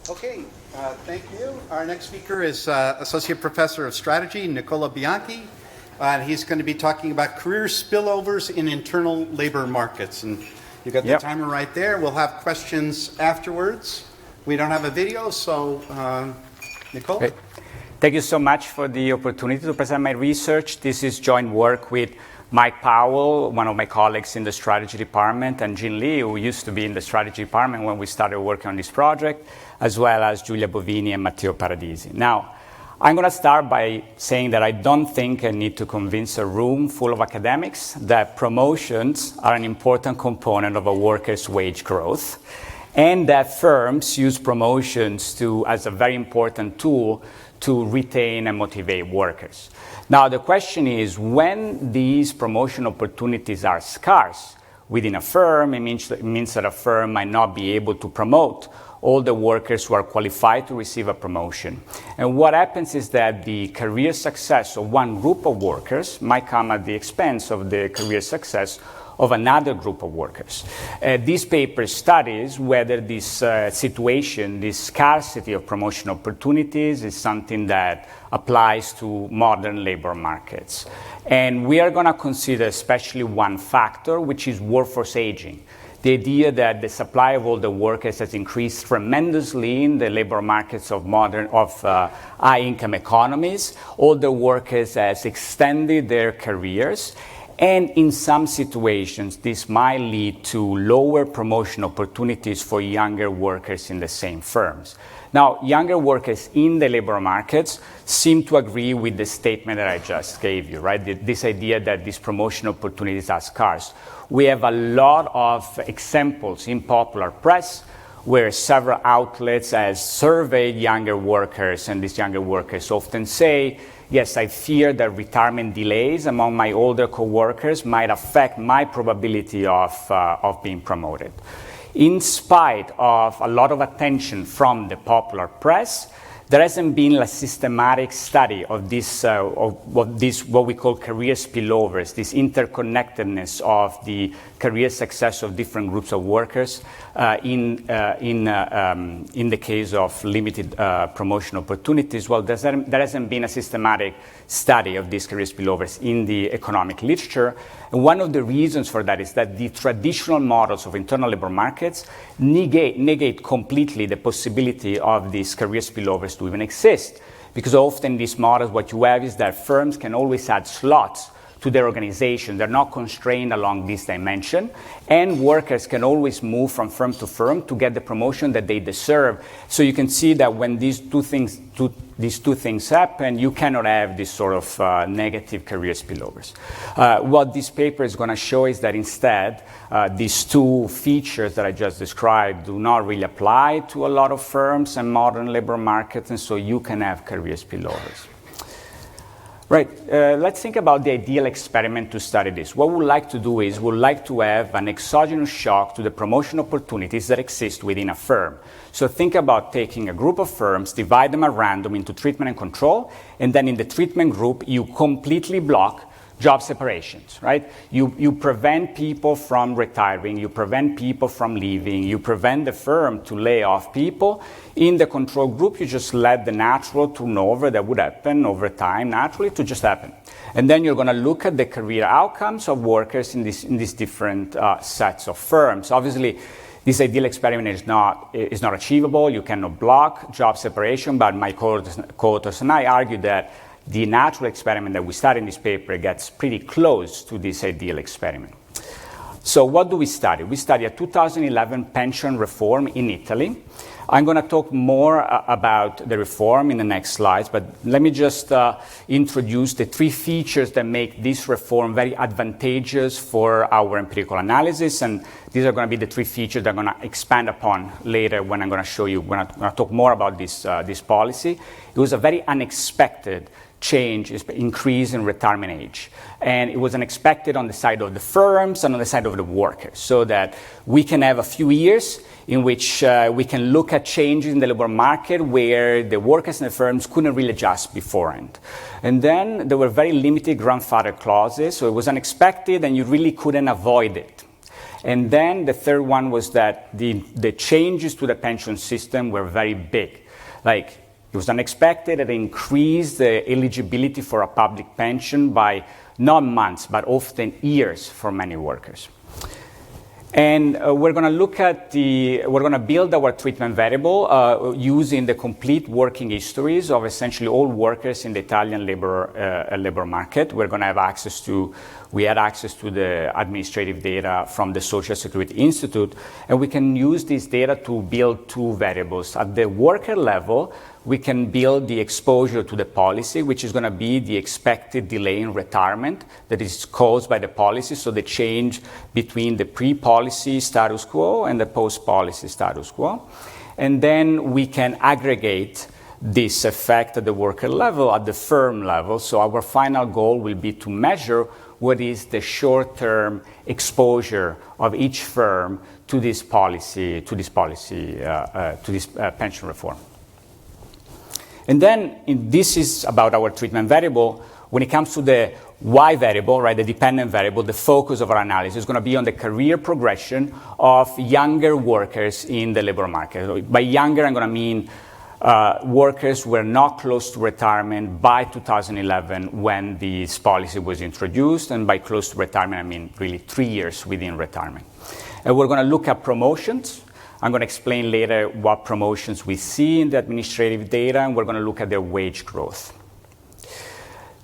Okay, thank you. Our next speaker is Associate Professor of Strategy, Nicola Bianchi. He's going to be talking about career spillovers in internal labor markets. And you got the timer right there. We'll have questions afterwards. We don't have a video, so Nicola. Great. Thank you so much for the opportunity to present my research. This is joint work with Mike Powell, one of my colleagues in the strategy department, and Jean Lee, who used to be in the strategy department when we started working on this project, as well as Giulia Bovini and Matteo Paradisi. Now, I'm going to start by saying that I don't think I need to convince a room full of academics that promotions are an important component of a worker's wage growth, and that firms use promotions as a very important tool to retain and motivate workers. Now, the question is, when these promotion opportunities are scarce within a firm, it means that a firm might not be able to promote all the workers who are qualified to receive a promotion. And what happens is that the career success of one group of workers might come at the expense of the career success of another group of workers. This paper studies whether this situation, this scarcity of promotion opportunities, is something that applies to modern labor markets. And we are going to consider especially one factor, which is workforce aging. The idea that the supply of older workers has increased tremendously in the labor markets of high-income economies. Older workers has extended their careers. And in some situations, this might lead to lower promotion opportunities for younger workers in the same firms. Now, younger workers in the labor markets seem to agree with the statement that I just gave you, right? This idea that these promotion opportunities are scarce. We have a lot of examples in popular press where several outlets have surveyed younger workers, and these younger workers often say, yes, I fear that retirement delays among my older coworkers might affect my probability of being promoted. In spite of a lot of attention from the popular press, there hasn't been a systematic study of this, what we call career spillovers, this interconnectedness of the career success of different groups of workers in the case of limited promotion opportunities. Well, there hasn't been a systematic study of these career spillovers in the economic literature. And one of the reasons for that is that the traditional models of internal labor markets negate completely the possibility of these career spillovers to even exist. Because often in these models, what you have is that firms can always add slots to their organization. They're not constrained along this dimension, and workers can always move from firm to firm to get the promotion that they deserve. So you can see that when these two things happen, you cannot have this sort of negative career spillovers. What this paper is going to show is that instead, these two features that I just described do not really apply to a lot of firms and modern labor markets, and so you can have career spillovers. Right, let's think about the ideal experiment to study this. What we'd like to do is we'd like to have an exogenous shock to the promotion opportunities that exist within a firm. So think about taking a group of firms, divide them at random into treatment and control, and then in the treatment group, you completely block job separations, right? You prevent people from retiring, you prevent people from leaving, you prevent the firm to lay off people. In the control group, you just let the natural turnover that would happen over time naturally to just happen. And then you're going to look at the career outcomes of workers in these different sets of firms. Obviously, this ideal experiment is not achievable. You cannot block job separation, but my co-authors and I argue that the natural experiment that we study in this paper gets pretty close to this ideal experiment. So what do we study? We study a 2011 pension reform in Italy. I'm going to talk more about the reform in the next slides, but let me just introduce the three features that make this reform very advantageous for our empirical analysis, and these are going to be the three features that I'm going to expand upon later when I'm going to show you, when I'm going to talk more about this policy. It was a very unexpected change, increase in retirement age. And it was unexpected on the side of the firms and on the side of the workers, so that we can have a few years in which we can look at changes in the labor market where the workers and the firms couldn't really adjust beforehand. And then there were very limited grandfather clauses, so it was unexpected and you really couldn't avoid it. And then the third one was that the changes to the pension system were very big. Like, it was unexpected. It increased the eligibility for a public pension by not months, but often years for many workers. And we're going to build our treatment variable using the complete working histories of essentially all workers in the Italian labor market. We had access to the administrative data from the Social Security Institute, and we can use this data to build two variables. At the worker level, we can build the exposure to the policy, which is going to be the expected delay in retirement that is caused by the policy, so the change between the pre-policy status quo and the post-policy status quo. And then we can aggregate this effect at the worker level, at the firm level. So our final goal will be to measure what is the short-term exposure of each firm to this pension reform. And then this is about our treatment variable. When it comes to the Y variable, right, the dependent variable, the focus of our analysis is going to be on the career progression of younger workers in the labor market. By younger, I'm going to mean workers were not close to retirement by 2011 when this policy was introduced, and by close to retirement, I mean really 3 years within retirement. And we're going to look at promotions. I'm going to explain later what promotions we see in the administrative data, and we're going to look at their wage growth.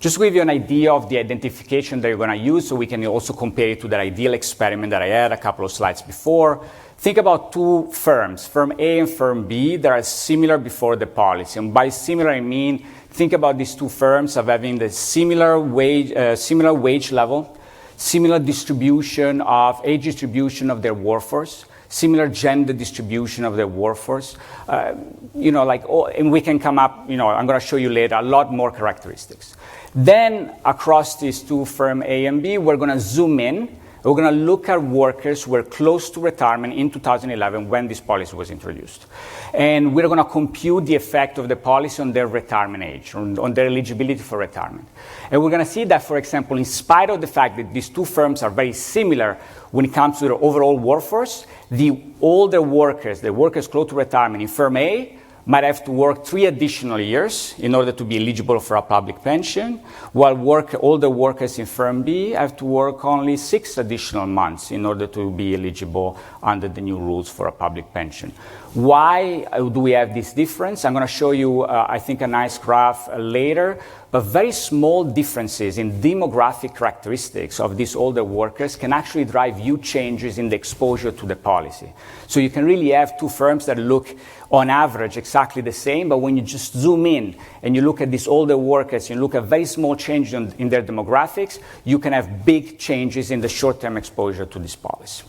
Just to give you an idea of the identification that you're going to use, so we can also compare it to the ideal experiment that I had a couple of slides before. Think about two firms, Firm A and Firm B, that are similar before the policy. And by similar, I mean, think about these two firms of having the similar wage level, similar distribution of age distribution of their workforce, similar gender distribution of their workforce, and we can come up, I'm going to show you later, a lot more characteristics. Then, across these two firms, A and B, we're going to zoom in. We're going to look at workers who were close to retirement in 2011 when this policy was introduced. And we're going to compute the effect of the policy on their retirement age, on their eligibility for retirement. And we're going to see that, for example, in spite of the fact that these two firms are very similar when it comes to their overall workforce, the older workers, the workers close to retirement in Firm A, might have to work 3 additional years in order to be eligible for a public pension, while older workers in Firm B have to work only 6 additional months in order to be eligible under the new rules for a public pension. Why do we have this difference? I'm going to show you, I think, a nice graph later, but very small differences in demographic characteristics of these older workers can actually drive huge changes in the exposure to the policy. So you can really have two firms that look, on average, exactly the same, but when you just zoom in and you look at these older workers, you look at very small changes in their demographics, you can have big changes in the short-term exposure to this policy.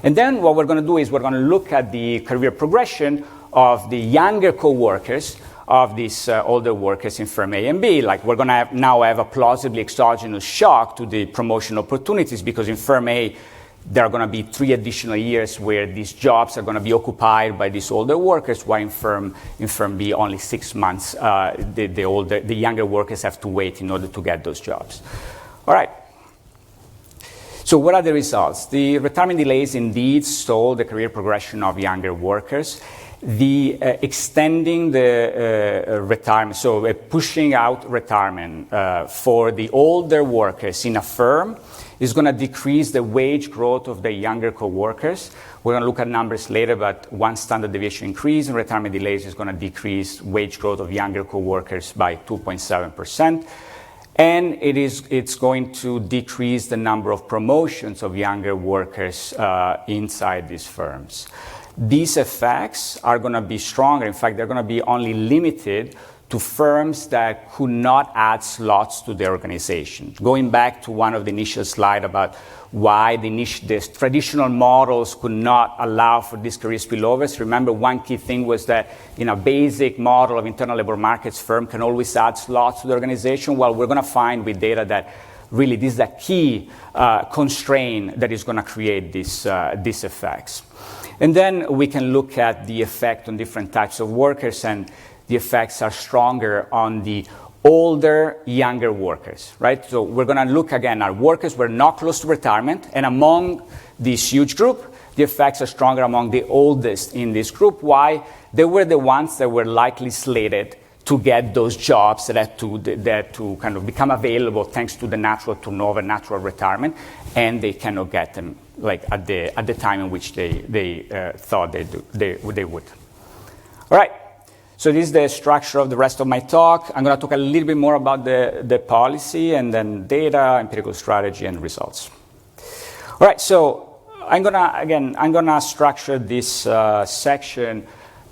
And then what we're going to do is we're going to look at the career progression of the younger co-workers of these older workers in Firm A and B. Like, we're going to now have a plausibly exogenous shock to the promotion opportunities, because in Firm A, there are going to be 3 additional years where these jobs are going to be occupied by these older workers, while in Firm B, only 6 months, the younger workers have to wait in order to get those jobs. All right. So what are the results? The retirement delays indeed stall the career progression of younger workers. The extending the retirement, so pushing out retirement for the older workers in a firm is going to decrease the wage growth of the younger co-workers. We're going to look at numbers later, but one standard deviation increase in retirement delays is going to decrease wage growth of younger co-workers by 2.7%. And it's going to decrease the number of promotions of younger workers inside these firms. These effects are going to be stronger. In fact, they're going to be only limited to firms that could not add slots to their organization. Going back to one of the initial slides about why the traditional models could not allow for these career spillovers, remember one key thing was that in a basic model of internal labor markets, firm can always add slots to the organization. Well, we're going to find with data that really this is a key constraint that is going to create these effects. And then we can look at the effect on different types of workers, and the effects are stronger on the older, younger workers, right? So we're going to look again at workers who are not close to retirement, and among this huge group, the effects are stronger among the oldest in this group. Why? They were the ones that were likely slated to get those jobs that to kind of become available thanks to the natural turnover, natural retirement, and they cannot get them like at the time in which they thought they would. All right. So this is the structure of the rest of my talk. I'm going to talk a little bit more about the policy and then data, empirical strategy, and results. All right, so I'm gonna structure this section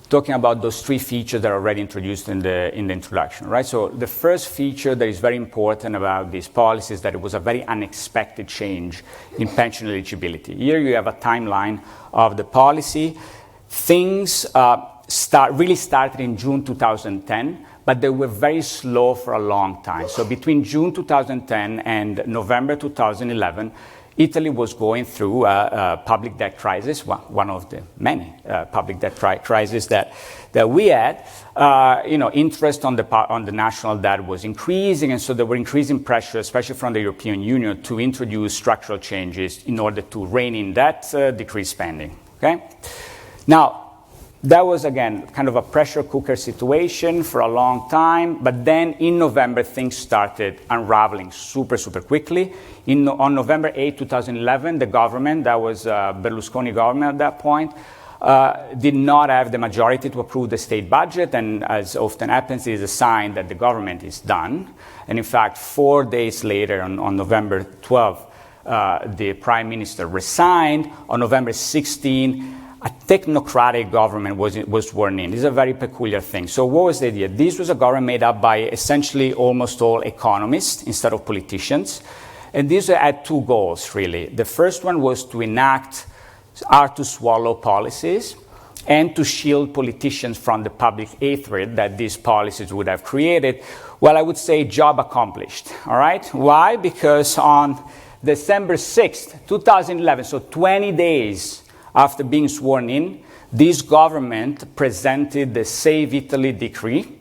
talking about those three features that are already introduced in the introduction, right? So the first feature that is very important about this policy is that it was a very unexpected change in pension eligibility. Here you have a timeline of the policy. Things really started in June 2010, but they were very slow for a long time. So between June 2010 and November 2011, Italy was going through a public debt crisis, one of the many public debt crises that we had. Interest on the national debt was increasing, and so there were increasing pressure, especially from the European Union, to introduce structural changes in order to rein in debt, decrease spending. Okay? Now, that was, again, kind of a pressure cooker situation for a long time, but then in November, things started unraveling super, super quickly. On November 8, 2011, the government, that was Berlusconi government at that point, did not have the majority to approve the state budget, and as often happens, it is a sign that the government is done. And in fact, 4 days later, on November 12, the prime minister resigned. On November 16, a technocratic government was sworn in. This is a very peculiar thing. So what was the idea? This was a government made up by essentially almost all economists instead of politicians. And this had two goals, really. The first one was to enact hard-to-swallow policies and to shield politicians from the public hatred that these policies would have created. Well, I would say job accomplished, all right? Why? Because on December 6th, 2011, so 20 days after being sworn in, this government presented the Save Italy decree,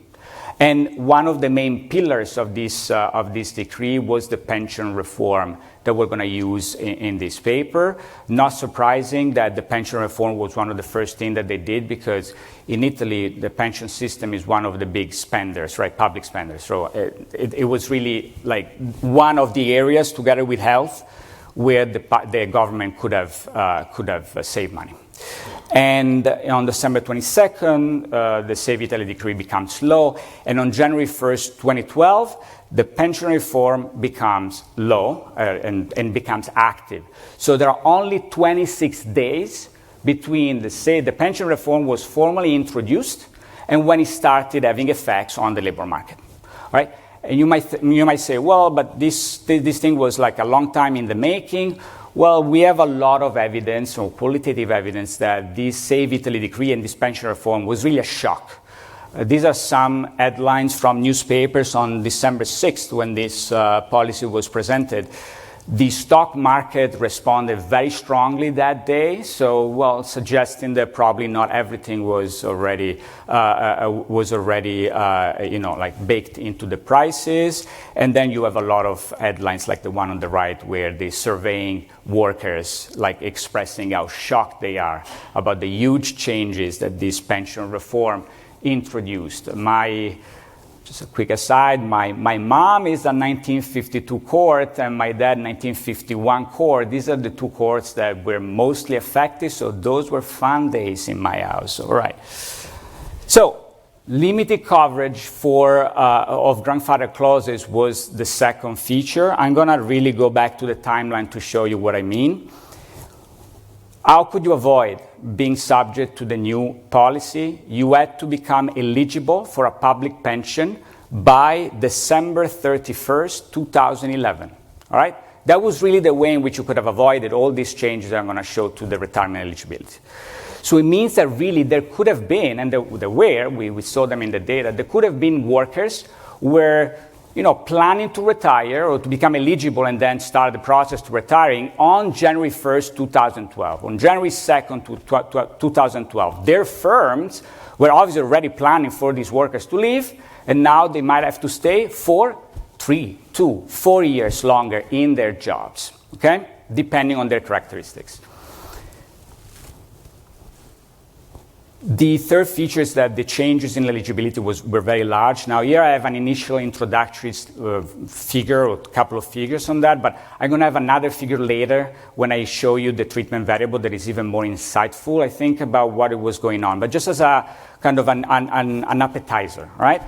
and one of the main pillars of this decree was the pension reform that we're going to use in this paper. Not surprising that the pension reform was one of the first things that they did, because in Italy, the pension system is one of the big spenders, right, public spenders. So it was really like one of the areas, together with health, where the government could have saved money. And on December 22nd, the Save Italy decree becomes law, and on January 1st, 2012, the pension reform becomes law and becomes active. So there are only 26 days between the pension reform was formally introduced and when it started having effects on the labor market, right? And you might say, well, but this thing was like a long time in the making. Well, we have a lot of evidence, or qualitative evidence, that this Save Italy decree and this pension reform was really a shock. These are some headlines from newspapers on December 6th when this policy was presented. The stock market responded very strongly that day, so, well, suggesting that probably not everything was already baked into the prices. And then you have a lot of headlines like the one on the right, where they're surveying workers, like expressing how shocked they are about the huge changes that this pension reform introduced. Just a quick aside, my mom is a 1952 cohort and my dad 1951 cohort. These are the two cohorts that were mostly affected, so those were fun days in my house. All right. So limited coverage of grandfather clauses was the second feature. I'm going to really go back to the timeline to show you what I mean. How could you avoid being subject to the new policy? You had to become eligible for a public pension by December 31st, 2011. All right? That was really the way in which you could have avoided all these changes that I'm going to show to the retirement eligibility. So it means that really there could have been, and there were, we saw them in the data, there could have been workers where planning to retire or to become eligible and then start the process to retiring on January 1st, 2012. On January 2nd, 2012, their firms We're obviously already planning for these workers to leave, and now they might have to stay for 3, 2, 4 years longer in their jobs, okay? Depending on their characteristics. The third feature is that the changes in eligibility were very large. Now here I have an initial introductory figure, or a couple of figures on that, but I'm going to have another figure later when I show you the treatment variable that is even more insightful, I think, about what it was going on. But just as a kind of an appetizer, right?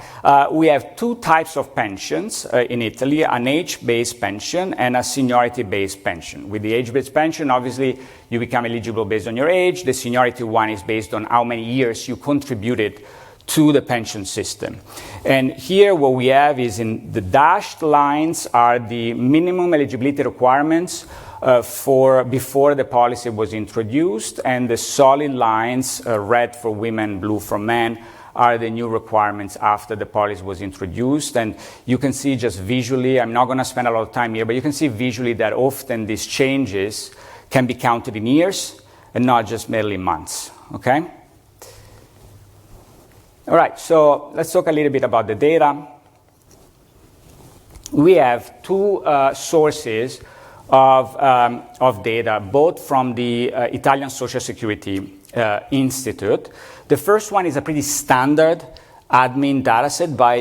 We have two types of pensions in Italy, an age-based pension and a seniority-based pension. With the age-based pension, obviously, you become eligible based on your age. The seniority one is based on how many years you contributed to the pension system. And here what we have is in the dashed lines are the minimum eligibility requirements for before the policy was introduced, and the solid lines, red for women, blue for men, are the new requirements after the policy was introduced. And you can see just visually, I'm not going to spend a lot of time here, but you can see visually that often these changes can be counted in years and not just merely months, okay? All right, so let's talk a little bit about the data. We have two sources of data, both from the Italian Social Security Institute. The first one is a pretty standard admin dataset by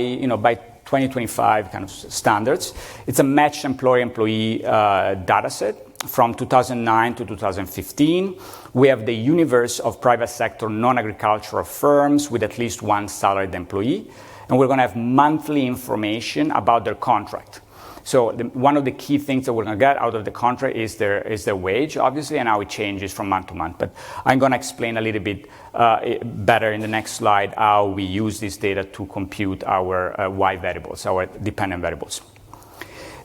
2025 kind of standards. It's a matched employer-employee dataset from 2009 to 2015. We have the universe of private sector non-agricultural firms with at least one salaried employee, and we're going to have monthly information about their contract. So one of the key things that we're going to get out of the contract is their wage, obviously, and how it changes from month to month. But I'm going to explain a little bit better in the next slide how we use this data to compute our Y variables, our dependent variables.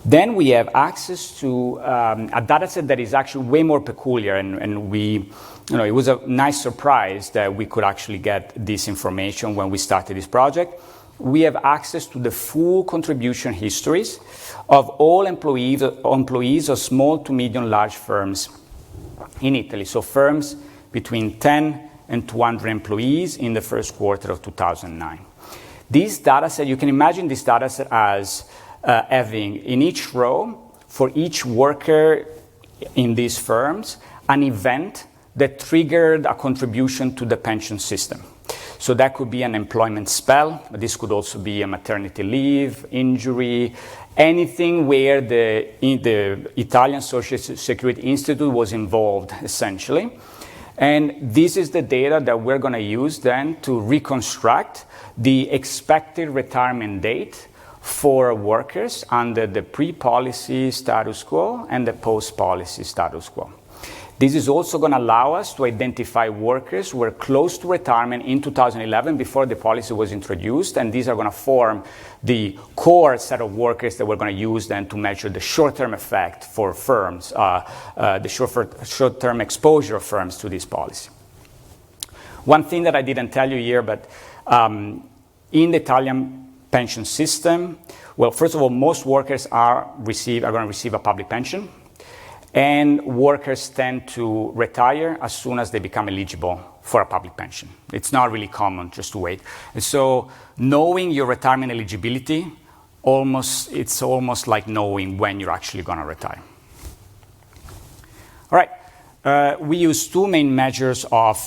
Then we have access to a data set that is actually way more peculiar, and we, it was a nice surprise that we could actually get this information when we started this project. We have access to the full contribution histories of all employees of small to medium large firms in Italy. So firms between 10 and 200 employees in the first quarter of 2009. This data set, you can imagine this data set as having in each row for each worker in these firms an event that triggered a contribution to the pension system. So that could be an employment spell, but this could also be a maternity leave, injury, anything where the Italian Social Security Institute was involved, essentially. And this is the data that we're going to use then to reconstruct the expected retirement date for workers under the pre-policy status quo and the post-policy status quo. This is also going to allow us to identify workers who were close to retirement in 2011 before the policy was introduced, and these are going to form the core set of workers that we're going to use then to measure the short-term effect for firms, the short-term exposure of firms to this policy. One thing that I didn't tell you here, but in the Italian pension system, well, first of all, most workers are going to receive a public pension. And workers tend to retire as soon as they become eligible for a public pension. It's not really common just to wait. And so knowing your retirement eligibility, it's almost like knowing when you're actually going to retire. All right. We use two main measures of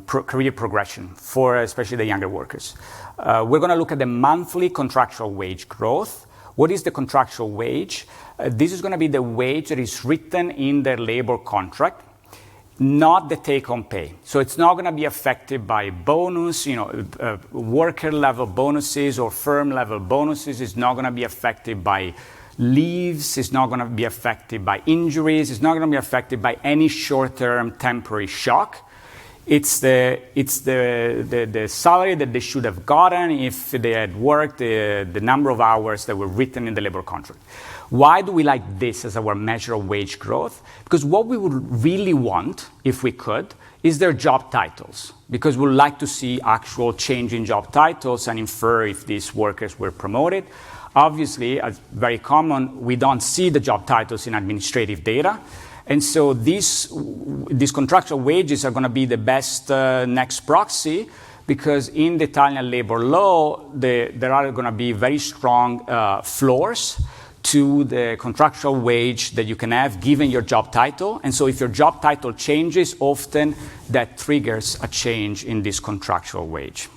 career progression for especially the younger workers. We're going to look at the monthly contractual wage growth. What is the contractual wage? This is going to be the wage that is written in their labor contract, not the take-home pay. So it's not going to be affected by bonus, worker-level bonuses or firm-level bonuses. It's not going to be affected by leaves. It's not going to be affected by injuries. It's not going to be affected by any short-term temporary shock. It's the salary that they should have gotten if they had worked the number of hours that were written in the labor contract. Why do we like this as our measure of wage growth? Because what we would really want, if we could, is their job titles. Because we'd like to see actual change in job titles and infer if these workers were promoted. Obviously, as very common, we don't see the job titles in administrative data. And so these contractual wages are going to be the best next proxy because in the Italian labor law, there are going to be very strong floors to the contractual wage that you can have given your job title. And so if your job title changes, often that triggers a change in this contractual wage.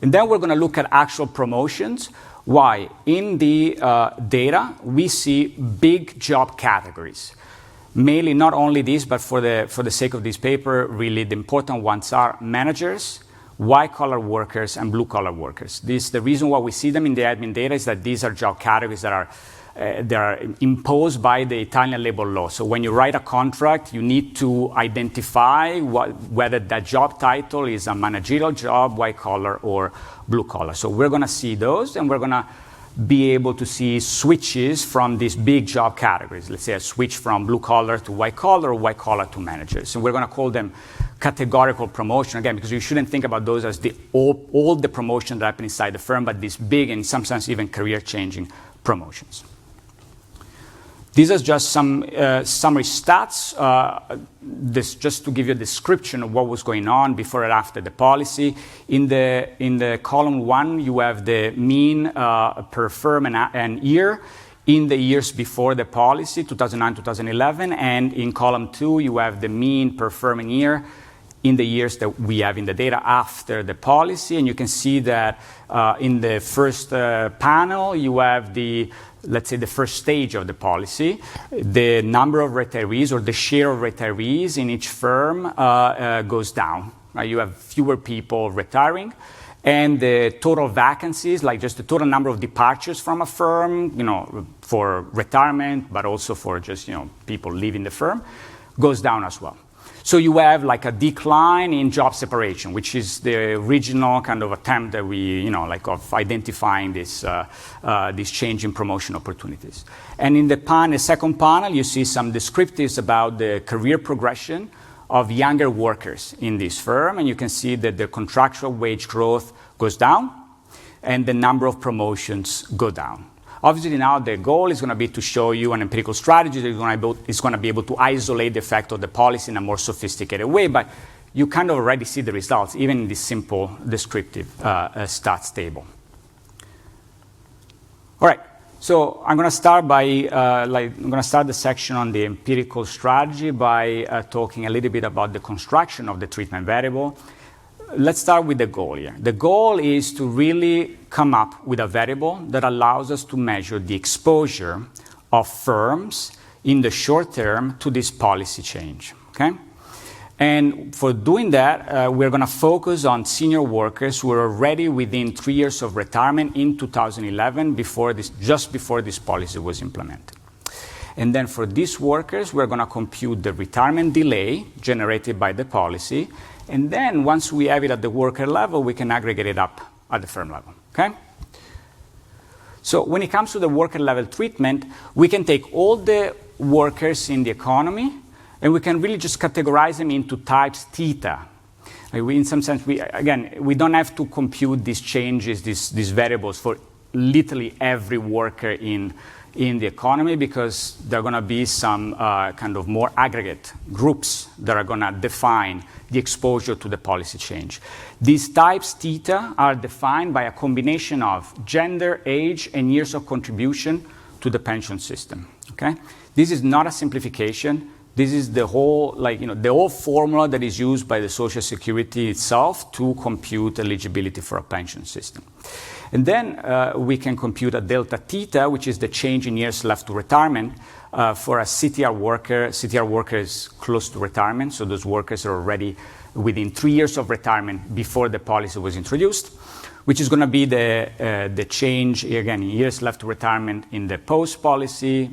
And then we're going to look at actual promotions. Why? In the data, we see big job categories. Mainly, not only this, but for the sake of this paper, really the important ones are managers, white-collar workers, and blue-collar workers. The reason why we see them in the admin data is that these are job categories that are imposed by the Italian labor law. So when you write a contract, you need to identify whether that job title is a managerial job, white-collar, or blue-collar. So we're going to see those, and we're going to be able to see switches from these big job categories. Let's say a switch from blue-collar to white-collar or white-collar to managers. And we're going to call them categorical promotion, again, because you shouldn't think about those as all the promotions that happen inside the firm, but these big and in some sense even career-changing promotions. These are just some summary stats, just to give you a description of what was going on before and after the policy. In the column 1, you have the mean per firm and year in the years before the policy, 2009, 2011, and in column 2, you have the mean per firm and year in the years that we have in the data after the policy. And you can see that in the first panel, you have let's say the first stage of the policy, the number of retirees or the share of retirees in each firm goes down. Right? You have fewer people retiring, and the total vacancies, like just the total number of departures from a firm, for retirement, but also for just, people leaving the firm, goes down as well. So you have like a decline in job separation, which is the original kind of attempt that we, of identifying this change in promotion opportunities. And in the second panel, you see some descriptives about the career progression of younger workers in this firm. And you can see that the contractual wage growth goes down and the number of promotions go down. Obviously, now the goal is going to be to show you an empirical strategy that is going to be able to isolate the effect of the policy in a more sophisticated way, but you kind of already see the results, even in this simple descriptive stats table. All right, so I'm going to start the section on the empirical strategy by talking a little bit about the construction of the treatment variable. Let's start with the goal here. The goal is to really come up with a variable that allows us to measure the exposure of firms in the short term to this policy change, okay? And for doing that, we're going to focus on senior workers who are already within 3 years of retirement in 2011, just before this policy was implemented. And then for these workers, we're going to compute the retirement delay generated by the policy. And then once we have it at the worker level, we can aggregate it up at the firm level, okay? So when it comes to the worker level treatment, we can take all the workers in the economy and we can really just categorize them into types theta. In some sense, we don't have to compute these changes, these variables for literally every worker in the economy, because there are going to be some kind of more aggregate groups that are going to define the exposure to the policy change. These types theta are defined by a combination of gender, age, and years of contribution to the pension system. Okay? This is not a simplification. This is the whole, the whole formula that is used by the Social Security itself to compute eligibility for a pension system. And then we can compute a delta theta, which is the change in years left to retirement for a CTR worker. CTR worker is close to retirement, so those workers are already within 3 years of retirement before the policy was introduced, which is going to be the change, again, in years left to retirement in the post-policy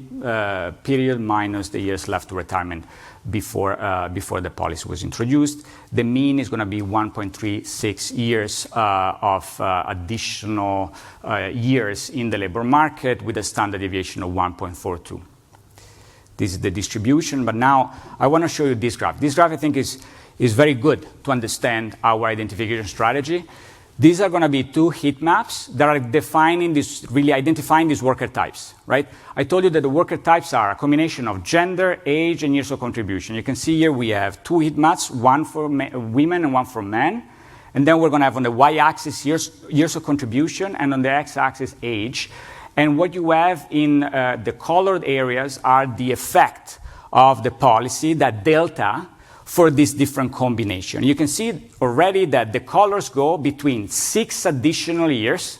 period minus the years left to retirement before the policy was introduced. The mean is going to be 1.36 years of additional years in the labor market with a standard deviation of 1.42. This is the distribution, but now I want to show you this graph. This graph, I think, is very good to understand our identification strategy. These are going to be two heat maps that are really identifying these worker types, right? I told you that the worker types are a combination of gender, age, and years of contribution. You can see here we have two heat maps, one for women and one for men. And then we're going to have on the y-axis years of contribution, and on the x-axis age. And what you have in the colored areas are the effect of the policy, that delta, for this different combination. You can see already that the colors go between 6 additional years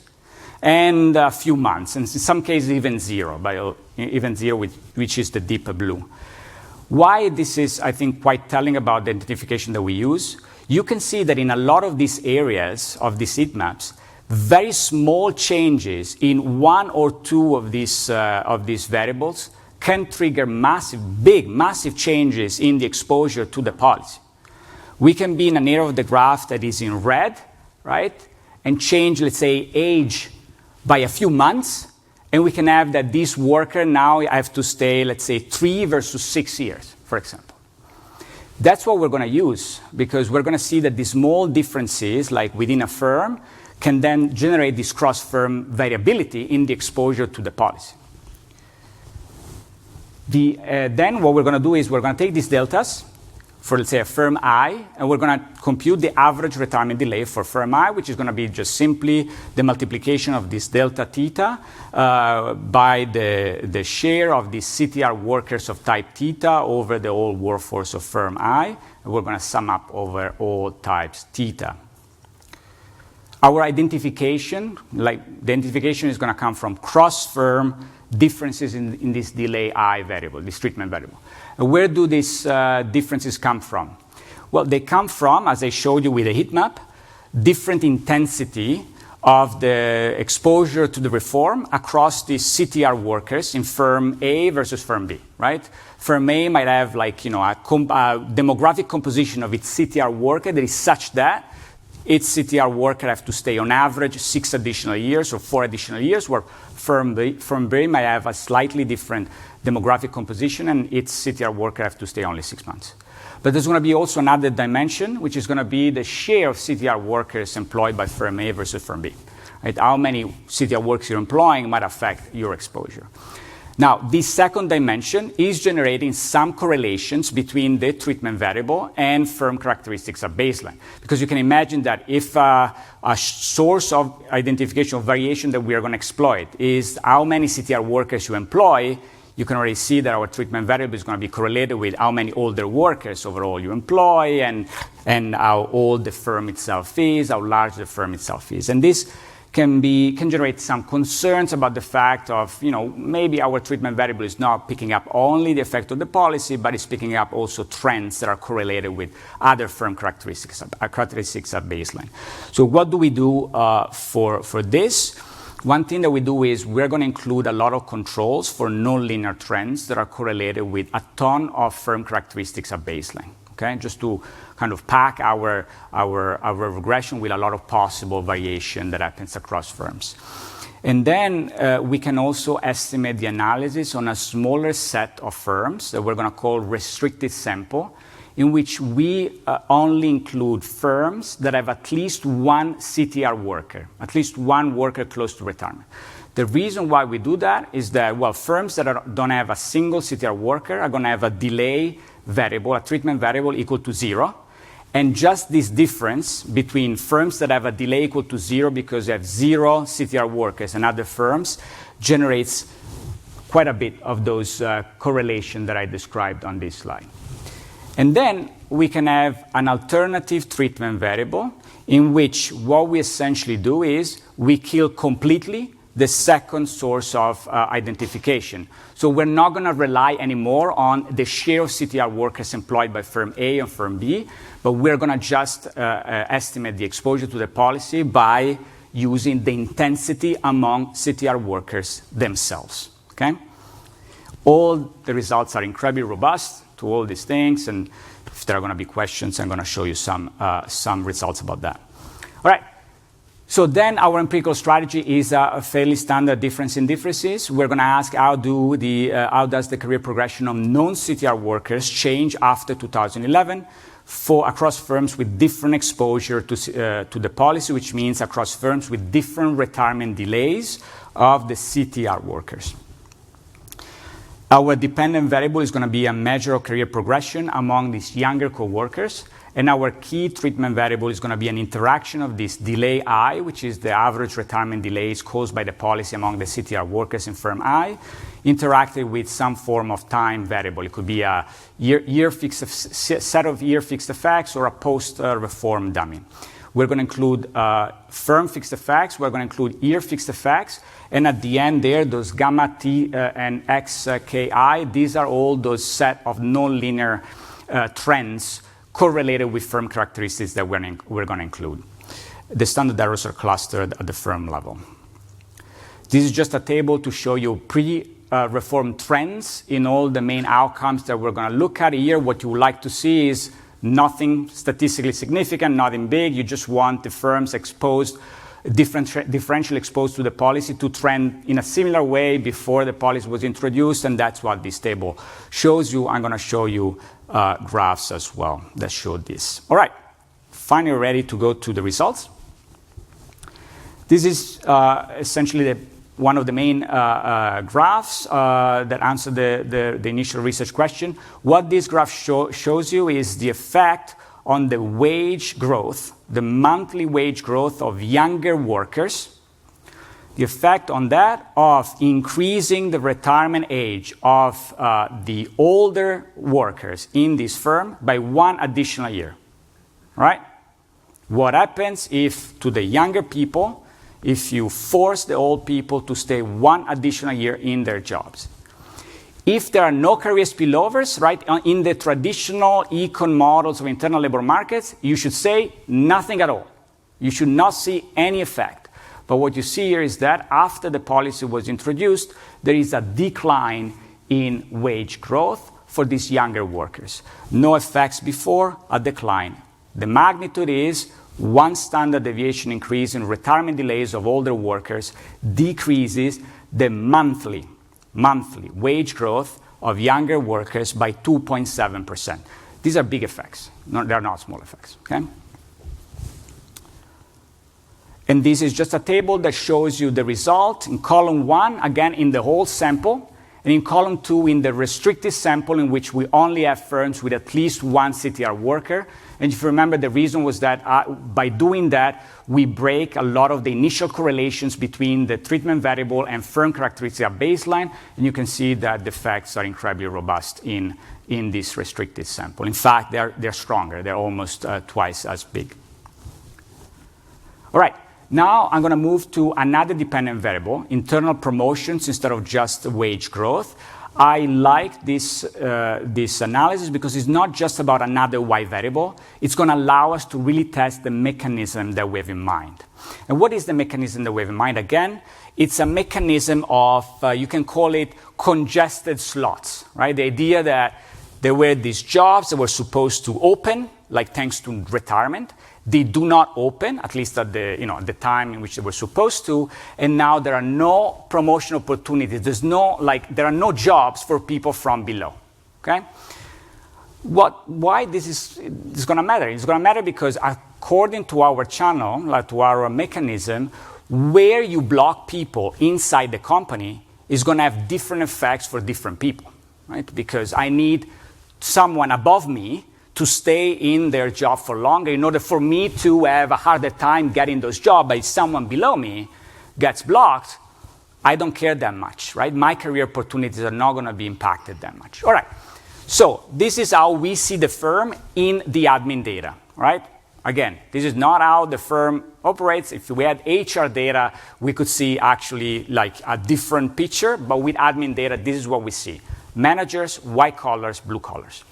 and a few months, and in some cases even zero, which is the deeper blue. Why this is, I think, quite telling about the identification that we use. You can see that in a lot of these areas of these heat maps, very small changes in one or two of these variables can trigger massive changes in the exposure to the policy. We can be in an area of the graph that is in red, right? And change, let's say, age by a few months, and we can have that this worker now have to stay, let's say, 3 versus 6 years, for example. That's what we're going to use, because we're going to see that these small differences, like within a firm, can then generate this cross-firm variability in the exposure to the policy. Then what we're going to do is we're going to take these deltas for, let's say, a firm I, and we're going to compute the average retirement delay for firm I, which is going to be just simply the multiplication of this delta theta by the share of the CTR workers of type theta over the whole workforce of firm I, and we're going to sum up over all types theta. Our identification is going to come from cross-firm differences in this delay I variable, this treatment variable. And where do these differences come from? Well, they come from, as I showed you with the heat map, different intensity of the exposure to the reform across the CTR workers in firm A versus firm B, right? Firm A might have a demographic composition of its CTR worker that is such that its CTR worker have to stay on average 6 additional years or 4 additional years, where firm B might have a slightly different demographic composition and its CTR worker have to stay only 6 months. But there's going to be also another dimension, which is going to be the share of CTR workers employed by firm A versus firm B. Right? How many CTR workers you're employing might affect your exposure. Now, this second dimension is generating some correlations between the treatment variable and firm characteristics at baseline. Because you can imagine that if a source of identification of variation that we are going to exploit is how many CTR workers you employ, you can already see that our treatment variable is going to be correlated with how many older workers overall you employ and how old the firm itself is, how large the firm itself is. And this can generate some concerns about the fact of, maybe our treatment variable is not picking up only the effect of the policy, but it's picking up also trends that are correlated with other firm characteristics at baseline. So what do we do for this? One thing that we do is we're going to include a lot of controls for nonlinear trends that are correlated with a ton of firm characteristics at baseline. Okay, just to kind of pack our regression with a lot of possible variation that happens across firms. And then we can also estimate the analysis on a smaller set of firms that we're going to call restricted sample, in which we only include firms that have at least one CTR worker, at least one worker close to retirement. The reason why we do that is that, firms that don't have a single CTR worker are going to have a delay variable, a treatment variable equal to 0. And just this difference between firms that have a delay equal to 0 because they have 0 CTR workers and other firms generates quite a bit of those correlation that I described on this slide. And then we can have an alternative treatment variable in which what we essentially do is we kill completely the second source of identification. So we're not going to rely anymore on the share of CTR workers employed by firm A and firm B, but we're going to just estimate the exposure to the policy by using the intensity among CTR workers themselves. Okay? All the results are incredibly robust to all these things, and if there are going to be questions, I'm going to show you some results about that. All right. So then our empirical strategy is a fairly standard difference in differences. We're going to ask how does the career progression of non-CTR workers change after 2011 across firms with different exposure to the policy, which means across firms with different retirement delays of the CTR workers. Our dependent variable is going to be a measure of career progression among these younger co-workers. And our key treatment variable is going to be an interaction of this delay I, which is the average retirement delays caused by the policy among the CTR workers in firm I, interacted with some form of time variable. It could be a set of year fixed effects or a post-reform dummy. We're going to include firm fixed effects. We're going to include year fixed effects. And at the end there, those gamma T and XKI, these are all those set of nonlinear trends correlated with firm characteristics that we're going to include. The standard errors are clustered at the firm level. This is just a table to show you pre-reform trends in all the main outcomes that we're going to look at here. What you would like to see is nothing statistically significant, nothing big. You just want the firms exposed, differentially exposed to the policy to trend in a similar way before the policy was introduced, and that's what this table shows you. I'm going to show you graphs as well that show this. All right, finally ready to go to the results. This is essentially one of the main graphs that answer the initial research question. What this graph shows you is the effect on the wage growth, the monthly wage growth of younger workers, the effect on that of increasing the retirement age of the older workers in this firm by 1 additional year, right? What happens if to the younger people, if you force the old people to stay 1 additional year in their jobs? If there are no career spillovers, right, in the traditional econ models of internal labor markets, you should say nothing at all. You should not see any effect. But what you see here is that after the policy was introduced, there is a decline in wage growth for these younger workers. No effects before, a decline. The magnitude is 1 standard deviation increase in retirement delays of older workers decreases the monthly wage growth of younger workers by 2.7%. These are big effects. No, they're not small effects, okay? And this is just a table that shows you the result in column 1, again, in the whole sample, and in column 2, in the restricted sample in which we only have firms with at least 1 CTR worker. And if you remember, the reason was that by doing that, we break a lot of the initial correlations between the treatment variable and firm characteristic at baseline, and you can see that the effects are incredibly robust in this restricted sample. In fact, they're stronger. They're almost twice as big. All right. Now I'm going to move to another dependent variable, internal promotions instead of just wage growth. I like this analysis because it's not just about another Y variable. It's going to allow us to really test the mechanism that we have in mind. And what is the mechanism that we have in mind? Again, it's a mechanism of, you can call it congested slots, right? The idea that there were these jobs that were supposed to open, like thanks to retirement. They do not open, at least at the time in which they were supposed to, and now there are no promotion opportunities. There are no jobs for people from below. Okay? Why this is going to matter? It's going to matter because according to our channel, like to our mechanism, where you block people inside the company is going to have different effects for different people, right? Because I need someone above me to stay in their job for longer in order for me to have a harder time getting those jobs, but if someone below me gets blocked, I don't care that much, right? My career opportunities are not going to be impacted that much. All right, so this is how we see the firm in the admin data, right? Again, this is not how the firm operates. If we had HR data, we could see actually like a different picture, but with admin data, this is what we see. Managers, white collars, blue collars.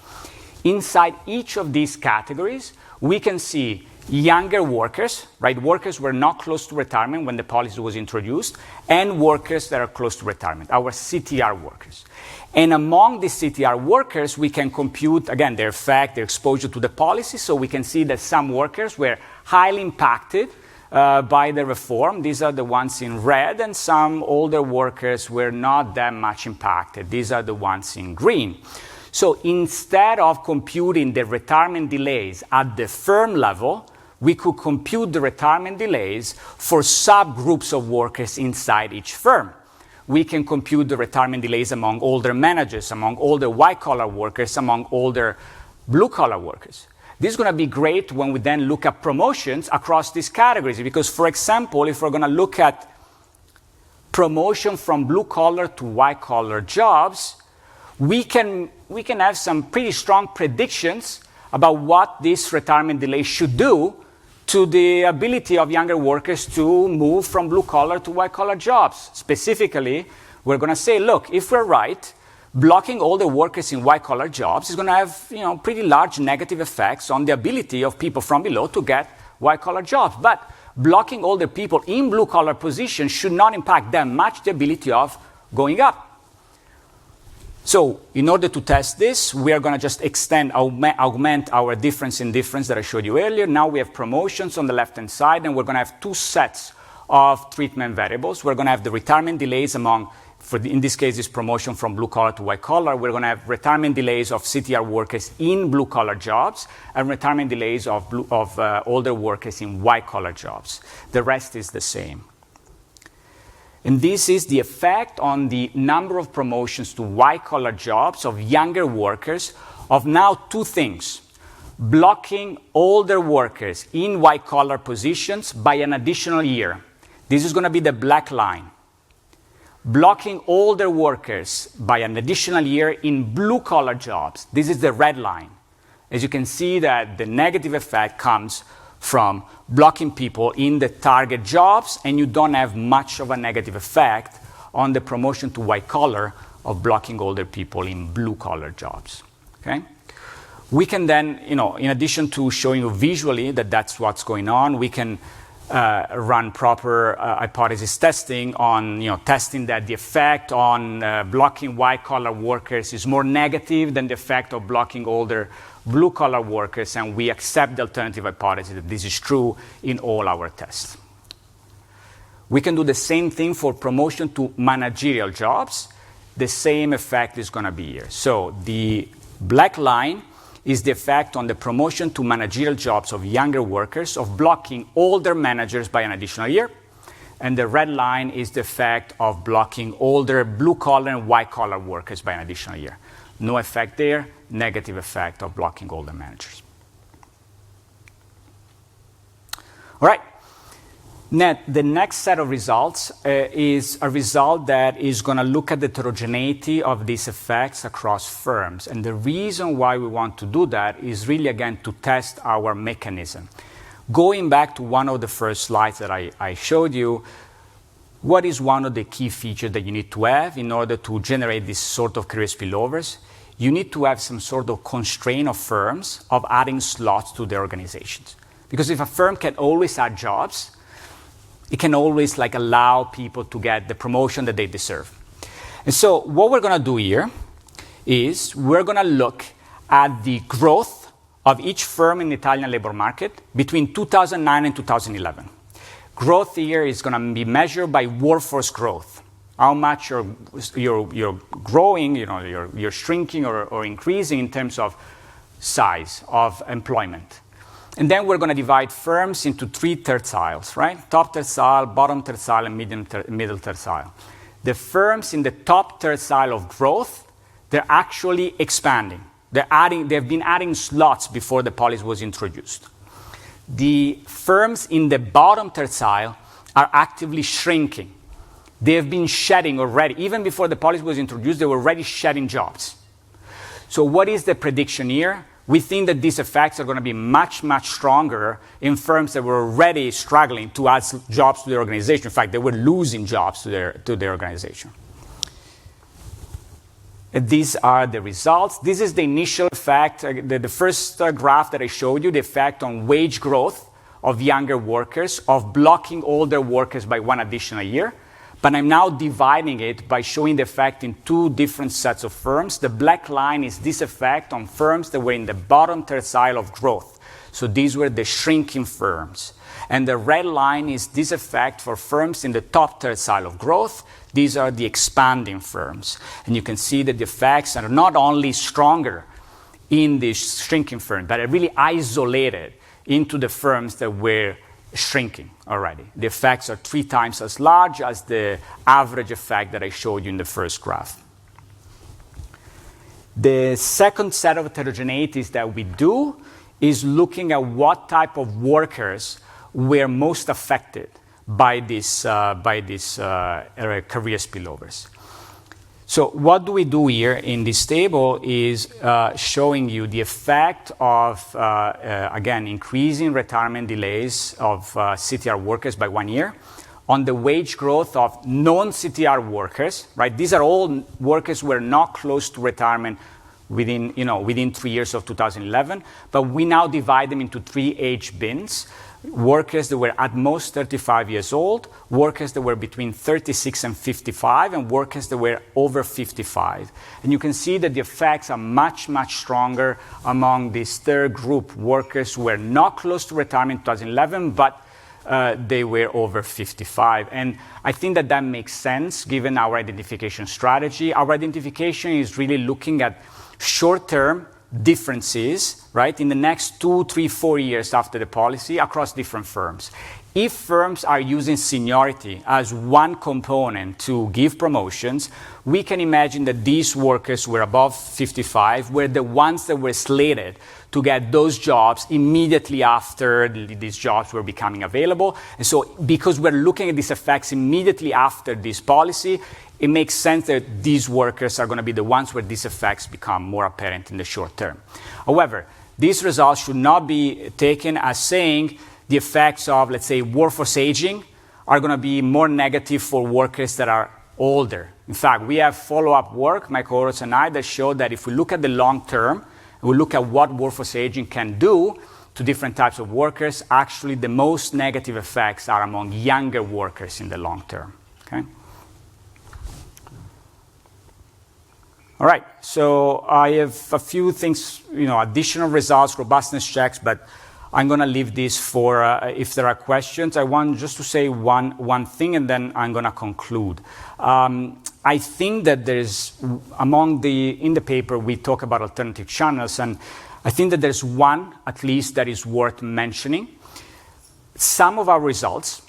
Inside each of these categories, we can see younger workers, right? Workers who were not close to retirement when the policy was introduced, and workers that are close to retirement, our CTR workers. And among these CTR workers, we can compute, again, their effect, their exposure to the policy, so we can see that some workers were highly impacted by the reform. These are the ones in red, and some older workers were not that much impacted. These are the ones in green. So instead of computing the retirement delays at the firm level, we could compute the retirement delays for subgroups of workers inside each firm. We can compute the retirement delays among older managers, among older white-collar workers, among older blue-collar workers. This is going to be great when we then look at promotions across these categories, because, for example, if we're going to look at promotion from blue-collar to white-collar jobs, we can have some pretty strong predictions about what this retirement delay should do to the ability of younger workers to move from blue-collar to white-collar jobs. Specifically, we're going to say, look, if we're right, blocking older workers in white-collar jobs is going to have pretty large negative effects on the ability of people from below to get white-collar jobs. But blocking older people in blue-collar positions should not impact that much the ability of going up. So in order to test this, we are going to just augment our difference in difference that I showed you earlier. Now we have promotions on the left-hand side, and we're going to have two sets of treatment variables. We're going to have the retirement delays in this case, it's promotion from blue-collar to white-collar. We're going to have retirement delays of CTR workers in blue-collar jobs and retirement delays of older workers in white-collar jobs. The rest is the same. And this is the effect on the number of promotions to white-collar jobs of younger workers of now two things: blocking older workers in white-collar positions by an additional year. This is going to be the black line. Blocking older workers by an additional year in blue-collar jobs. This is the red line. As you can see, that the negative effect comes from blocking people in the target jobs, and you don't have much of a negative effect on the promotion to white-collar of blocking older people in blue-collar jobs. Okay? We can then, in addition to showing you visually that that's what's going on, we can run proper hypothesis testing on, testing that the effect on blocking white-collar workers is more negative than the effect of blocking older blue-collar workers, and we accept the alternative hypothesis that this is true in all our tests. We can do the same thing for promotion to managerial jobs. The same effect is going to be here. So the black line is the effect on the promotion to managerial jobs of younger workers of blocking older managers by an additional year. And the red line is the effect of blocking older blue-collar and white-collar workers by an additional year. No effect there, negative effect of blocking older managers. All right. Now, the next set of results is a result that is going to look at the heterogeneity of these effects across firms. And the reason why we want to do that is really, again, to test our mechanism. Going back to one of the first slides that I showed you, what is one of the key features that you need to have in order to generate this sort of career spillovers? You need to have some sort of constraint of firms of adding slots to their organizations. Because if a firm can always add jobs, it can always allow people to get the promotion that they deserve. And so what we're going to do here is we're going to look at the growth of each firm in the Italian labor market between 2009 and 2011. Growth here is going to be measured by workforce growth. How much you're growing, you're shrinking or increasing in terms of size of employment. And then we're going to divide firms into three tertiles, right? Top tertile, bottom tertile, and middle tertile. The firms in the top tertile of growth, they're actually expanding. They've been adding slots before the policy was introduced. The firms in the bottom tertile are actively shrinking. They have been shedding already. Even before the policy was introduced, they were already shedding jobs. So what is the prediction here? We think that these effects are going to be much, much stronger in firms that were already struggling to add jobs to their organization. In fact, they were losing jobs to their organization. These are the results. This is the initial effect, the first graph that I showed you, the effect on wage growth of younger workers, of blocking older workers by one additional year. But I'm now dividing it by showing the effect in two different sets of firms. The black line is this effect on firms that were in the bottom tertile of growth. So these were the shrinking firms. And the red line is this effect for firms in the top tertile of growth. These are the expanding firms. And you can see that the effects are not only stronger in the shrinking firm, but are really isolated into the firms that were shrinking already. The effects are 3 times as large as the average effect that I showed you in the first graph. The second set of heterogeneities that we do is looking at what type of workers were most affected by this career spillovers. So what do we do here in this table is showing you the effect of, again, increasing retirement delays of CTR workers by 1 year on the wage growth of non-CTR workers, right? These are all workers who are not close to retirement within 3 years of 2011, but we now divide them into 3 age bins. Workers that were at most 35 years old, workers that were between 36 and 55, and workers that were over 55. And you can see that the effects are much, much stronger among this third group, workers who were not close to retirement in 2011, but they were over 55. And I think that that makes sense given our identification strategy. Our identification is really looking at short-term differences, right, in the next 2, 3, 4 years after the policy across different firms. If firms are using seniority as one component to give promotions, we can imagine that these workers who were above 55 were the ones that were slated to get those jobs immediately after these jobs were becoming available. And so because we're looking at these effects immediately after this policy, it makes sense that these workers are going to be the ones where these effects become more apparent in the short term. However, these results should not be taken as saying the effects of, let's say, workforce aging are going to be more negative for workers that are older. In fact, we have follow-up work, my cohorts and I, that show that if we look at the long term, we look at what workforce aging can do to different types of workers, actually the most negative effects are among younger workers in the long term. Okay? All right, so I have a few things, additional results, robustness checks, but I'm going to leave this for if there are questions. I want just to say one thing, and then I'm going to conclude. I think that there's, in the paper, we talk about alternative channels, and I think that there's one, at least, that is worth mentioning. Some of our results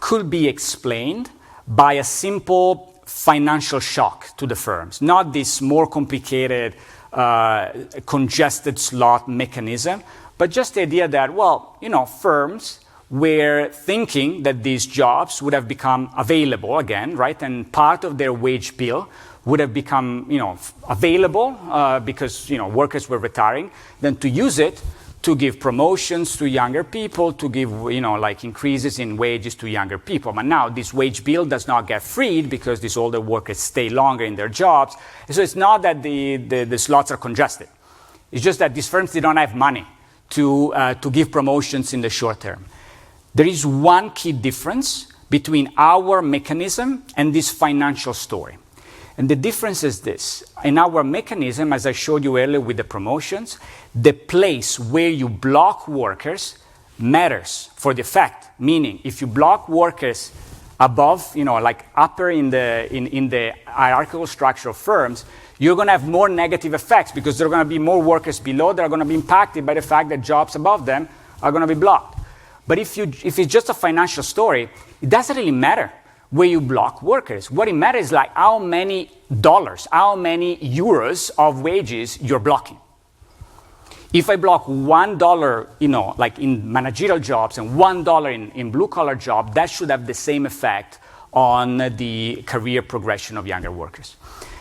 could be explained by a simple financial shock to the firms, not this more complicated, congested slot mechanism, but just the idea that, firms were thinking that these jobs would have become available again, right? And part of their wage bill would have become, available because, workers were retiring, then to use it to give promotions to younger people, to give, increases in wages to younger people. But now this wage bill does not get freed because these older workers stay longer in their jobs. And so it's not that the slots are congested. It's just that these firms, they don't have money to give promotions in the short term. There is one key difference between our mechanism and this financial story. And the difference is this. In our mechanism, as I showed you earlier with the promotions, the place where you block workers matters for the effect. Meaning, if you block workers above, upper in the hierarchical structure of firms, you're going to have more negative effects because there are going to be more workers below that are going to be impacted by the fact that jobs above them are going to be blocked. But if it's just a financial story, it doesn't really matter where you block workers. What it matters is how many dollars, how many euros of wages you're blocking. If I block $1, in managerial jobs and $1 in blue-collar jobs, that should have the same effect on the career progression of younger workers.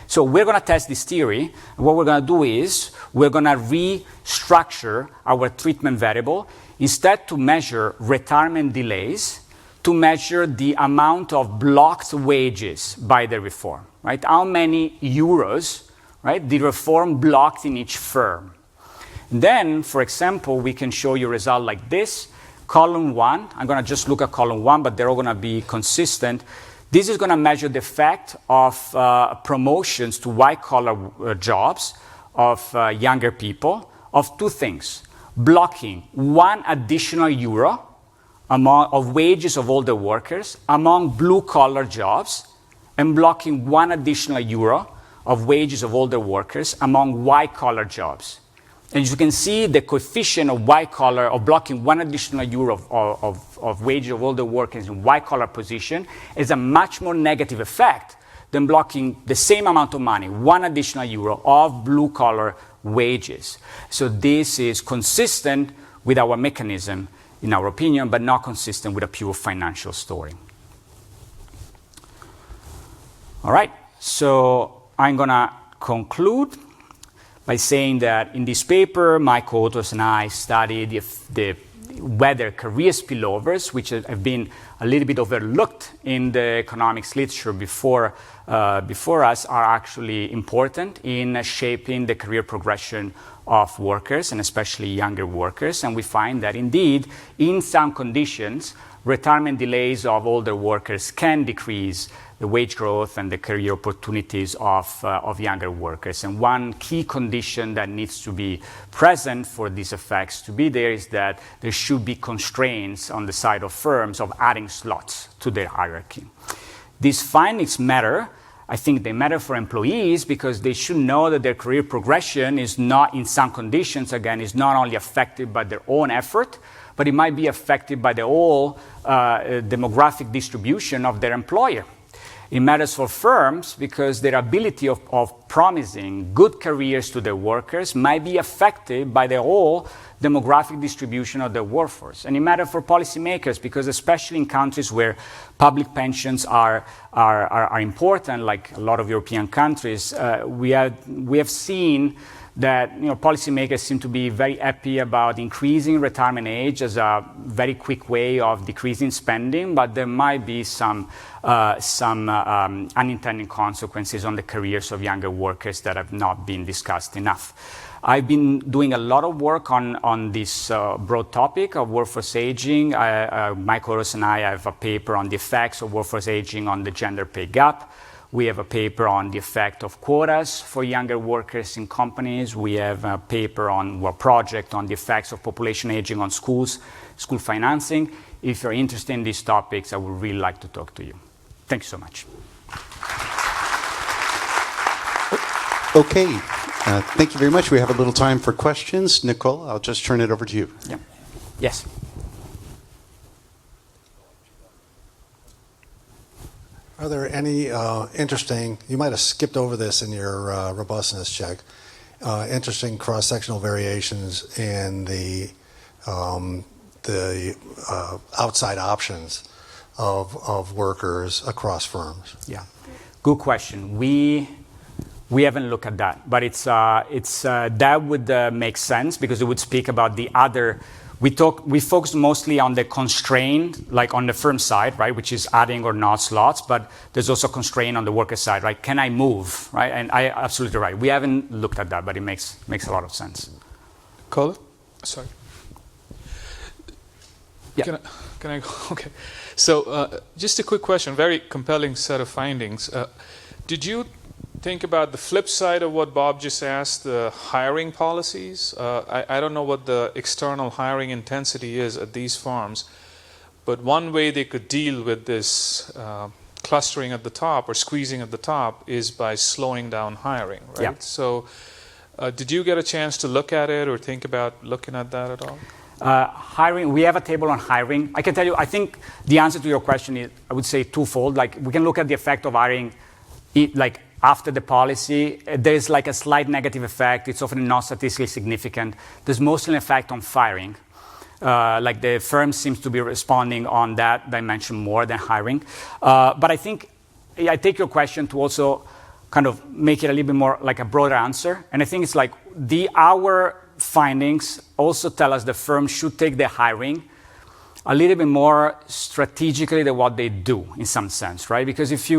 So we're going to test this theory. What we're going to do is we're going to restructure our treatment variable. Instead to measure retirement delays, to measure the amount of blocked wages by the reform, right? How many euros, right, the reform blocked in each firm. And then, for example, we can show you a result like this. Column 1, I'm going to just look at column 1, but they're all going to be consistent. This is going to measure the effect of promotions to white-collar jobs of younger people of two things. Blocking 1 additional euro of wages of older workers among blue-collar jobs, and blocking 1 additional euro of wages of older workers among white-collar jobs. And you can see the coefficient of white-collar, of blocking 1 additional euro of wages of older workers in white-collar position is a much more negative effect than blocking the same amount of money, 1 additional euro of blue-collar wages. So this is consistent with our mechanism, in our opinion, but not consistent with a pure financial story. All right, so I'm going to conclude by saying that in this paper, my co-authors and I studied whether career spillovers, which have been a little bit overlooked in the economics literature before us, are actually important in shaping the career progression of workers, and especially younger workers. And we find that indeed, in some conditions, retirement delays of older workers can decrease the wage growth and the career opportunities of younger workers. And one key condition that needs to be present for these effects to be there is that there should be constraints on the side of firms of adding slots to their hierarchy. These findings matter. I think they matter for employees because they should know that their career progression is not, in some conditions, again, is not only affected by their own effort, but it might be affected by the whole demographic distribution of their employer. It matters for firms because their ability of promising good careers to their workers might be affected by the whole demographic distribution of their workforce. And it matters for policymakers because especially in countries where public pensions are important, like a lot of European countries, we have seen that policymakers seem to be very happy about increasing retirement age as a very quick way of decreasing spending, but there might be some unintended consequences on the careers of younger workers that have not been discussed enough. I've been doing a lot of work on this broad topic of workforce aging. My co-authors and I have a paper on the effects of workforce aging on the gender pay gap. We have a paper on the effect of quotas for younger workers in companies. We have a paper a project on the effects of population aging on schools, school financing. If you're interested in these topics, I would really like to talk to you. Thank you so much. Okay, thank you very much. We have a little time for questions. Nicola, I'll just turn it over to you. Yeah. Yes. Are there any interesting, you might have skipped over this in your robustness check, interesting cross-sectional variations in the outside options of workers across firms? Yeah, good question. We haven't looked at that, but that would make sense because it would speak about the other. We focus mostly on the constraint, like on the firm side, right, which is adding or not slots, but there's also constraint on the worker side, right? Can I move, right? And I absolutely right. We haven't looked at that, but it makes a lot of sense. Call it? Sorry. Yeah. Can I go? Okay. So just a quick question, very compelling set of findings. Did you think about the flip side of what Bob just asked, the hiring policies? I don't know what the external hiring intensity is at these firms, but one way they could deal with this clustering at the top or squeezing at the top is by slowing down hiring, right? Yeah. So did you get a chance to look at it or think about looking at that at all? Hiring, we have a table on hiring. I can tell you, I think the answer to your question is, I would say twofold. Like we can look at the effect of hiring, after the policy, there's like a slight negative effect. It's often not statistically significant. There's mostly an effect on firing. Like the firm seems to be responding on that dimension more than hiring. But I think I take your question to also kind of make it a little bit more like a broader answer. And I think it's like our findings also tell us the firm should take the hiring a little bit more strategically than what they do in some sense, right? Because if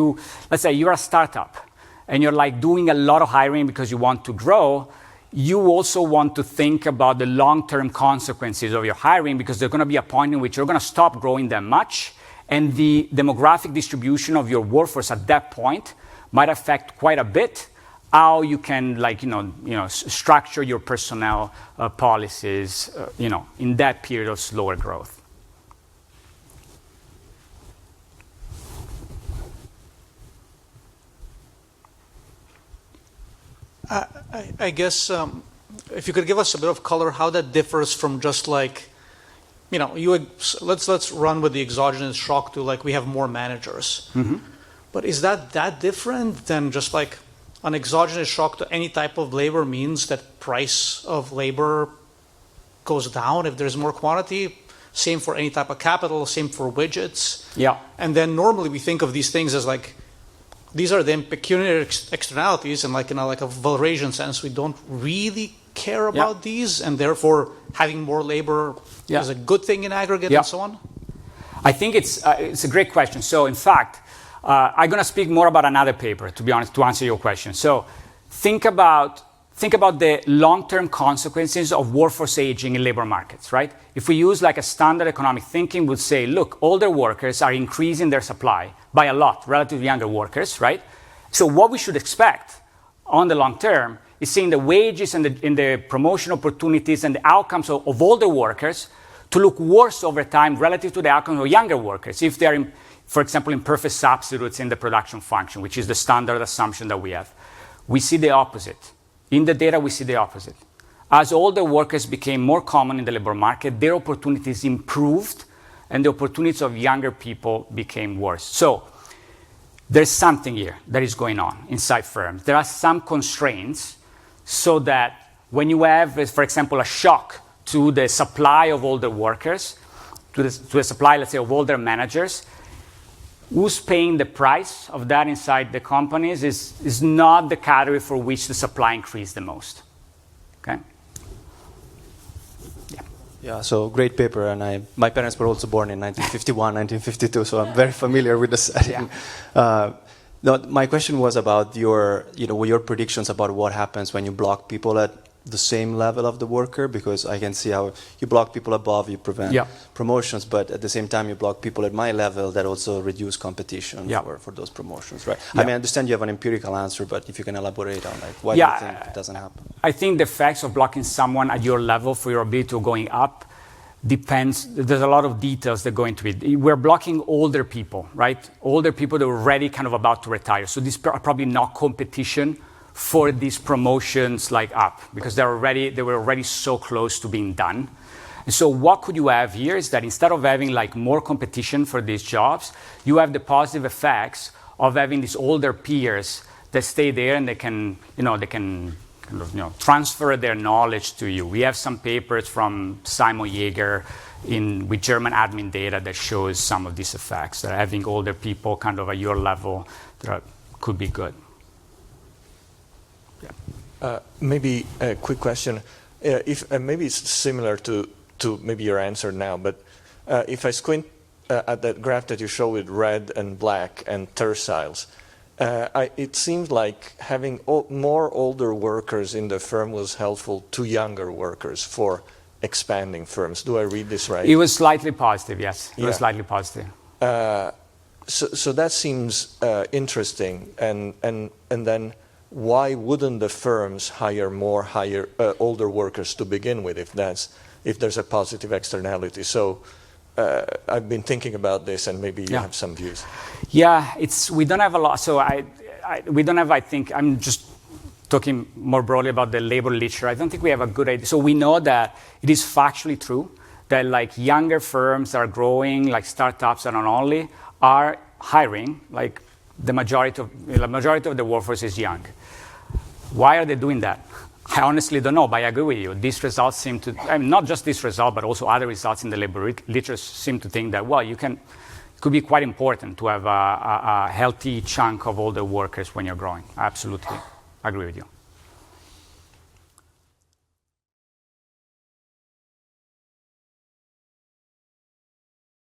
let's say you're a startup, and you're like doing a lot of hiring because you want to grow, you also want to think about the long-term consequences of your hiring because there's going to be a point in which you're going to stop growing that much, and the demographic distribution of your workforce at that point might affect quite a bit how you can structure your personnel policies in that period of slower growth. I guess if you could give us a bit of color, how that differs from just like, let's run with the exogenous shock to like we have more managers. Mm-hmm. But is that different than just like an exogenous shock to any type of labor means that price of labor goes down if there's more quantity. Same for any type of capital, same for widgets. Yeah. And then normally we think of these things as like, these are then pecuniary externalities, and like in a Valrasian sense, we don't really care about these, and therefore having more labor is a good thing in aggregate and so on? I think it's a great question. So in fact, I'm going to speak more about another paper, to be honest, to answer your question. So think about the long-term consequences of workforce aging in labor markets, right? If we use like a standard economic thinking, we'd say, look, older workers are increasing their supply by a lot relative to younger workers, right? So what we should expect on the long term is seeing the wages and the promotion opportunities and the outcomes of older workers to look worse over time relative to the outcomes of younger workers if they're, for example, imperfect substitutes in the production function, which is the standard assumption that we have. We see the opposite. In the data, we see the opposite. As older workers became more common in the labor market, their opportunities improved, and the opportunities of younger people became worse. So there's something here that is going on inside firms. There are some constraints so that when you have, for example, a shock to the supply of older workers, to the supply, let's say, of older managers, who's paying the price of that inside the companies is not the category for which the supply increased the most. Okay? Yeah, so great paper, and my parents were also born in 1951, 1952, so I'm very familiar with the setting. No, my question was about your predictions about what happens when you block people at the same level of the worker, because I can see how you block people above, you prevent promotions, but at the same time you block people at my level, that also reduce competition for those promotions, right? I mean, I understand you have an empirical answer, but if you can elaborate on like why do you think it doesn't happen? I think the effects of blocking someone at your level for your ability to going up depends. There's a lot of details that go into it. We're blocking older people, right? Older people that were already kind of about to retire. So these are probably not competition for these promotions like up, because they were already so close to being done. And so what could you have here is that instead of having like more competition for these jobs, you have the positive effects of having these older peers that stay there, and they can transfer their knowledge to you. We have some papers from Simon Jaeger with German admin data that shows some of these effects, that having older people kind of at your level could be good. Maybe a quick question. Maybe it's similar to maybe your answer now, but if I squint at that graph that you show with red and black and terciles, it seems like having more older workers in the firm was helpful to younger workers for expanding firms. Do I read this right? It was slightly positive, yes. It was slightly positive. So that seems interesting, and then why wouldn't the firms hire more older workers to begin with if there's a positive externality? So I've been thinking about this, and maybe you have some views. Yeah, we don't have a lot. So we don't have, I think, I'm just talking more broadly about the labor literature. I don't think we have a good idea. So we know that it is factually true that like younger firms are growing, like startups and not only, are hiring, like the majority of the workforce is young. Why are they doing that? I honestly don't know, but I agree with you. These results seem to, not just this result, but also other results in the labor literature seem to think that, well, it could be quite important to have a healthy chunk of older workers when you're growing. I absolutely agree with you.